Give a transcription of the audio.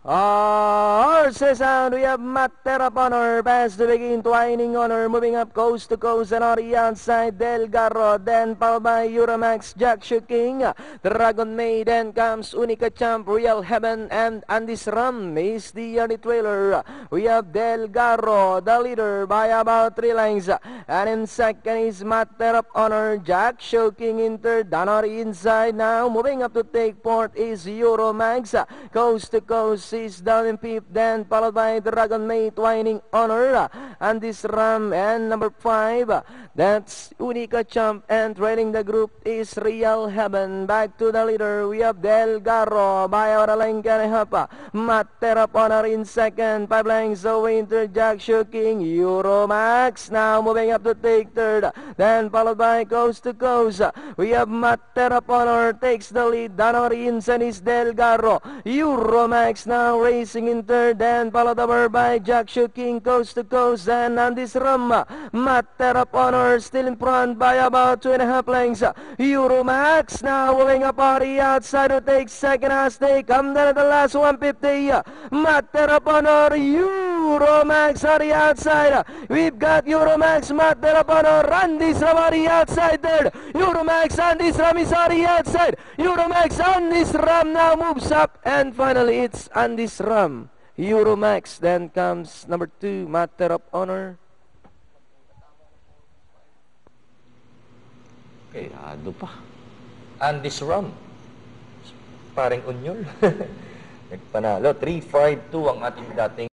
Horses out, we have Matter up on her, pass to begin, twining on her, moving up coast to coast and on the outside, Del Garro, then followed by Euramax, Jack King, Dragon Maiden comes Unica Champ, Real Heaven, and Andy's Ram is the early trailer. We have Del Garro, the leader by about 3 lengths, and in second is Matter up on her, Jack King in third, down on the inside now, moving up to take fourth is Euromax, coast to coast is down in fifth, then followed by Dragon May, Twining Honor, and this Ram, and number 5, that's Unica Champ, and trailing the group is Real Heaven. Back to the leader, we have Del Garro, by our length and a half, Matter up Honor in second, 5 lengths away into Jack King, Euromax, now moving up to take third, then followed by Coast to Coast, we have Matter up Honor, takes the lead, down on the inside is Del Garro, Euromax now racing in third, then followed over by Jack King, coast to coast, and Andy's Ram, Matter of Honor still in front by about 2.5 lengths. Euromax now moving up on the outside to take second as they come down at the last 150. Matter of Honor, Euromax on the outside. We've got Euromax, Matter of Honor, Andy's Ram on the outside third. Euromax, Andy's Ram is on the outside. Euromax, Andy's Ram now moves up, and finally it's Andy's Ram, Euromax, then comes number 2, Matter of Honor. Kayado pa. Andy's Ram. Parang unyol. Nagpanalo. 3-5-2 ang ating dating